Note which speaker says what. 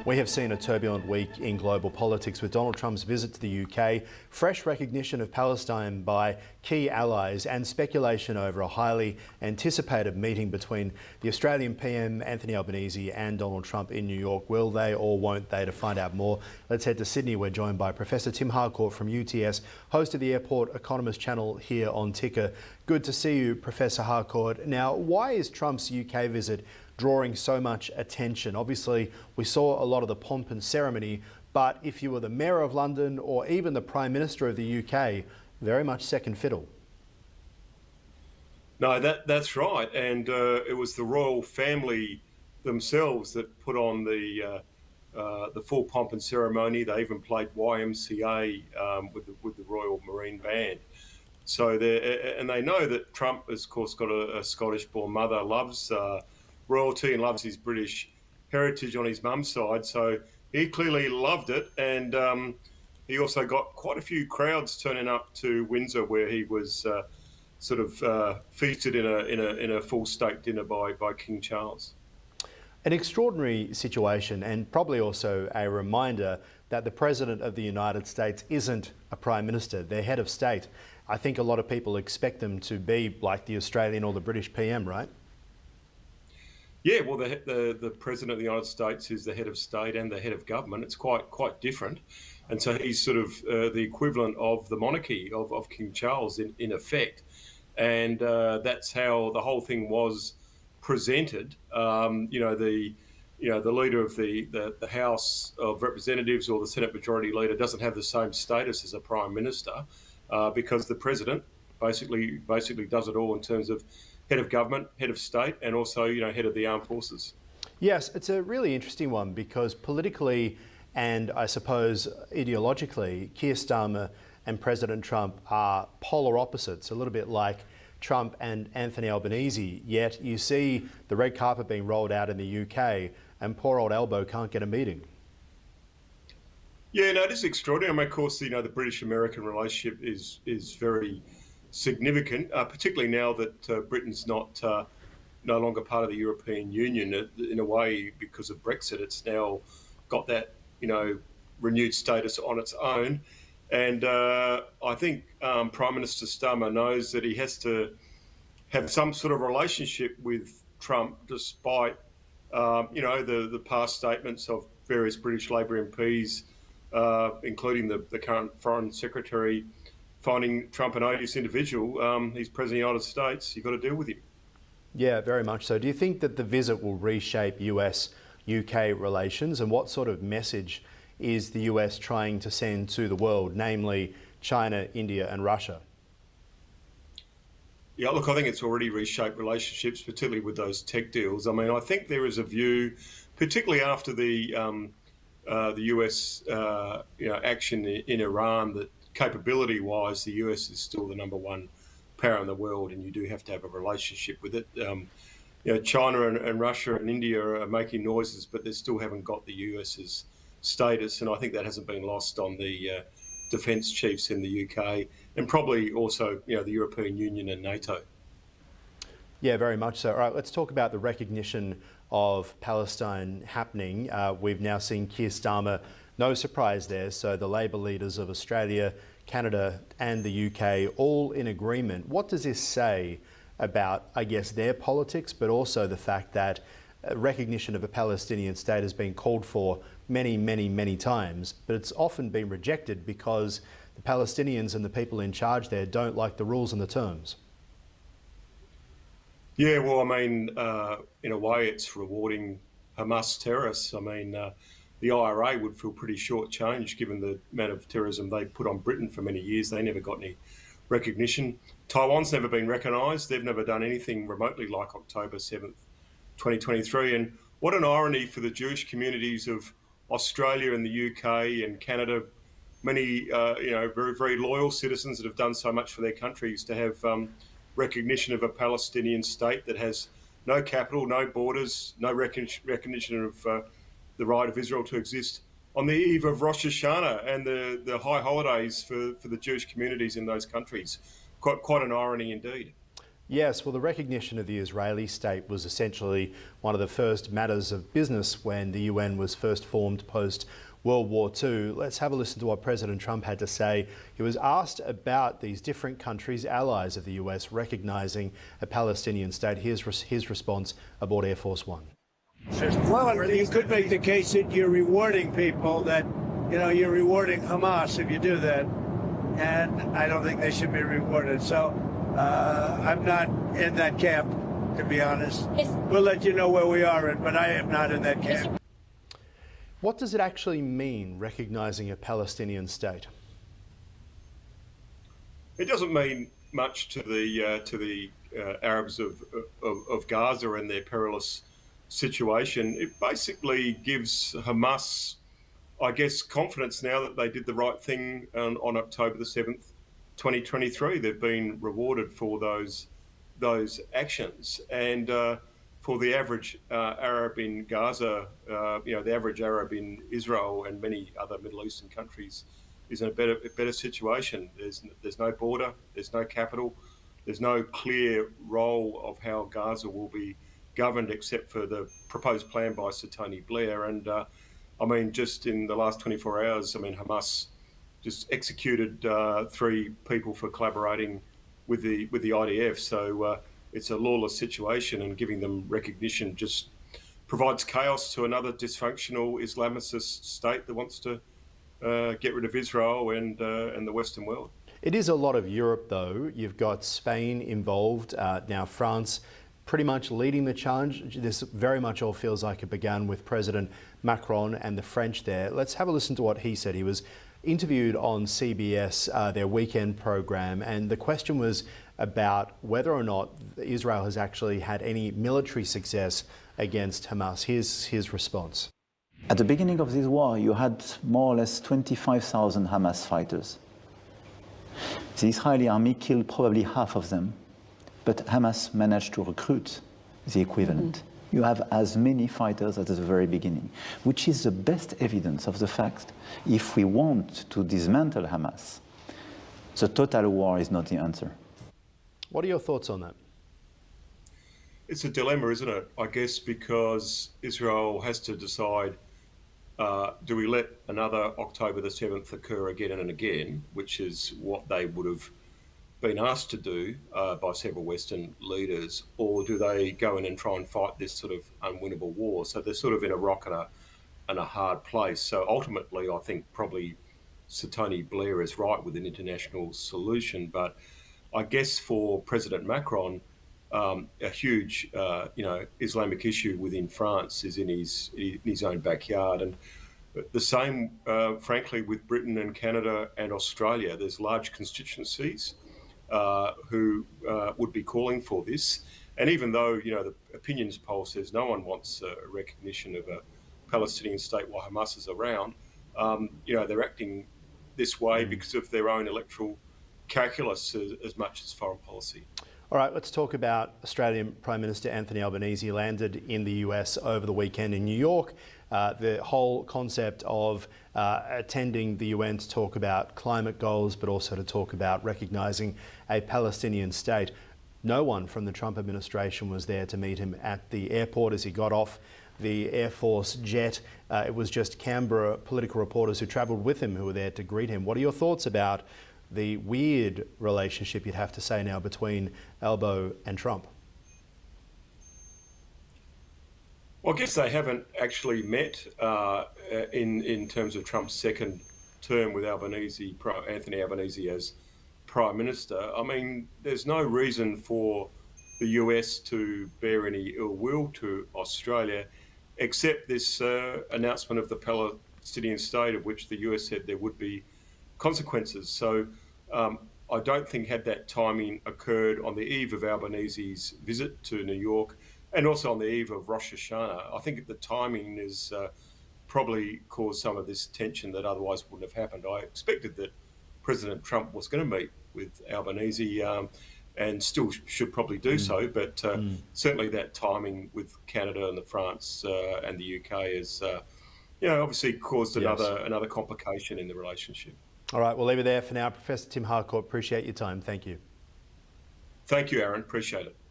Speaker 1: We have seen a turbulent week in global politics with Donald Trump's visit to the UK, fresh recognition of Palestine by key allies and speculation over a highly anticipated meeting between the Australian PM Anthony Albanese and Donald Trump in New York. Will they or won't they? To find out more, let's head to Sydney. We're joined by Professor Tim Harcourt from UTS, host of the Airport Economist channel here on Ticker. Good to see you, Professor Harcourt. Now, why is Trump's UK visit drawing so much attention? Obviously, we saw a lot of the pomp and ceremony, but if you were the Mayor of London or even the Prime Minister of the UK, very much second fiddle.
Speaker 2: No, that's right, and it was the royal family themselves that put on the full pomp and ceremony. They even played YMCA with the Royal Marine Band. So and they know that Trump has, of course, got a Scottish-born mother, loves royalty and loves his British heritage on his mum's side. So he clearly loved it, and he also got quite a few crowds turning up to Windsor, where he was feasted in a full state dinner by King Charles.
Speaker 1: An extraordinary situation, and probably also a reminder that the President of the United States isn't a Prime Minister, they're head of state. I think a lot of people expect them to be like the Australian or the British PM, right?
Speaker 2: Yeah, well, the President of the United States is the head of state and the head of government. It's quite different. And so he's sort of the equivalent of the monarchy of King Charles in effect. And that's how the whole thing was presented. The leader of the House of Representatives or the Senate Majority Leader doesn't have the same status as a Prime Minister because the President basically does it all in terms of head of government, head of state, and also, head of the armed forces.
Speaker 1: Yes, it's a really interesting one because politically and I suppose ideologically, Keir Starmer and President Trump are polar opposites, a little bit like Trump and Anthony Albanese, yet you see the red carpet being rolled out in the UK and poor old Albo can't get a meeting.
Speaker 2: Yeah, no, it is extraordinary. I mean, of course, the British-American relationship is very significant, particularly now that Britain's no longer part of the European Union. In a way, because of Brexit, it's now got that renewed status on its own. And I think Prime Minister Starmer knows that he has to have some sort of relationship with Trump, despite the past statements of various British Labor MPs, including the current Foreign Secretary, finding Trump an odious individual. He's President of the United States. You've got to deal with him.
Speaker 1: Yeah, very much so. Do you think that the visit will reshape US-UK relations, and what sort of message is the US trying to send to the world, namely China, India and Russia?
Speaker 2: Yeah, look, I think it's already reshaped relationships, particularly with those tech deals. I mean, I think there is a view, particularly after the US action in Iran, that capability-wise, the US is still the #1 power in the world, and you do have to have a relationship with it. China and Russia and India are making noises, but they still haven't got the US's status, and I think that hasn't been lost on the defence chiefs in the UK, and probably also the European Union and NATO.
Speaker 1: Yeah, very much so. All right, let's talk about the recognition of Palestine happening. We've now seen Keir Starmer, no surprise there, so the Labor leaders of Australia, Canada and the UK all in agreement. What does this say about, I guess, their politics, but also the fact that recognition of a Palestinian state has been called for many times, but it's often been rejected because the Palestinians and the people in charge there don't like the rules and the terms?
Speaker 2: Yeah, well, I mean, in a way, it's rewarding Hamas terrorists. I mean, the IRA would feel pretty shortchanged given the amount of terrorism they put on Britain for many years. They never got any recognition. Taiwan's never been recognised. They've never done anything remotely like October 7th, 2023. And what an irony for the Jewish communities of Australia and the UK and Canada, many very loyal citizens that have done so much for their countries, to have recognition of a Palestinian state that has no capital, no borders, no recognition of the right of Israel to exist on the eve of Rosh Hashanah and the high holidays for the Jewish communities in those countries. Quite an irony indeed.
Speaker 1: Yes, well, the recognition of the Israeli state was essentially one of the first matters of business when the UN was first formed post World War II. Let's have a listen to what President Trump had to say. He was asked about these different countries, allies of the US, recognising a Palestinian state. Here's his response aboard Air Force One.
Speaker 3: Well, you could make the case that you're rewarding people, that, you know, you're rewarding Hamas if you do that. And I don't think they should be rewarded. So I'm not in that camp, to be honest. We'll let you know where we are, but I am not in that camp.
Speaker 1: What does it actually mean, recognising a Palestinian state?
Speaker 2: It doesn't mean much to the Arabs of Gaza and their perilous situation. It basically gives Hamas, I guess, confidence now that they did the right thing on October the 7th, 2023. They've been rewarded for those actions. And for the average Arab in Gaza, the average Arab in Israel and many other Middle Eastern countries is in a better situation. There's no border, there's no capital, there's no clear role of how Gaza will be governed except for the proposed plan by Sir Tony Blair. And just in the last 24 hours, Hamas just executed 3 people for collaborating with the IDF. So it's a lawless situation, and giving them recognition just provides chaos to another dysfunctional Islamicist state that wants to get rid of Israel and the Western world.
Speaker 1: It is a lot of Europe, though. You've got Spain involved, now France pretty much leading the challenge. This very much all feels like it began with President Macron and the French there. Let's have a listen to what he said. He was interviewed on CBS, their weekend program, and the question was about whether or not Israel has actually had any military success against Hamas. Here's his response.
Speaker 4: At the beginning of this war, you had more or less 25,000 Hamas fighters. The Israeli army killed probably half of them, but Hamas managed to recruit the equivalent. You have as many fighters as at the very beginning, which is the best evidence of the fact if we want to dismantle Hamas, the total war is not the answer.
Speaker 1: What are your thoughts on that?
Speaker 2: It's a dilemma, isn't it? I guess because Israel has to decide, do we let another October the 7th occur again and again, which is what they would have been asked to do by several Western leaders, or do they go in and try and fight this sort of unwinnable war? So they're sort of in a rock and a hard place. So ultimately, I think probably Sir Tony Blair is right with an international solution. But I guess for President Macron, a huge, Islamic issue within France is in his own backyard, and the same, frankly, with Britain and Canada and Australia. There's large constituencies who would be calling for this, and even though the opinions poll says no one wants a recognition of a Palestinian state while Hamas is around, they're acting this way because of their own electoral calculus as much as foreign policy.
Speaker 1: All right, let's talk about Australian Prime Minister Anthony Albanese. Landed in the US over the weekend in New York. The whole concept of attending the UN to talk about climate goals, but also to talk about recognising a Palestinian state. No one from the Trump administration was there to meet him at the airport as he got off the Air Force jet. It was just Canberra political reporters who travelled with him who were there to greet him. What are your thoughts about the weird relationship, you'd have to say now, between Albo and Trump?
Speaker 2: Well, I guess they haven't actually met in terms of Trump's second term with Anthony Albanese as Prime Minister. I mean, there's no reason for the US to bear any ill will to Australia, except this announcement of the Palestinian state, of which the US said there would be consequences. So I don't think had that timing occurred on the eve of Albanese's visit to New York and also on the eve of Rosh Hashanah, I think the timing is probably caused some of this tension that otherwise wouldn't have happened. I expected that President Trump was going to meet with Albanese and still should probably do so, but certainly that timing with Canada and France and the UK has obviously caused another complication in the relationship.
Speaker 1: All right, we'll leave it there for now. Professor Tim Harcourt, appreciate your time. Thank you.
Speaker 2: Thank you, Aaron. Appreciate it.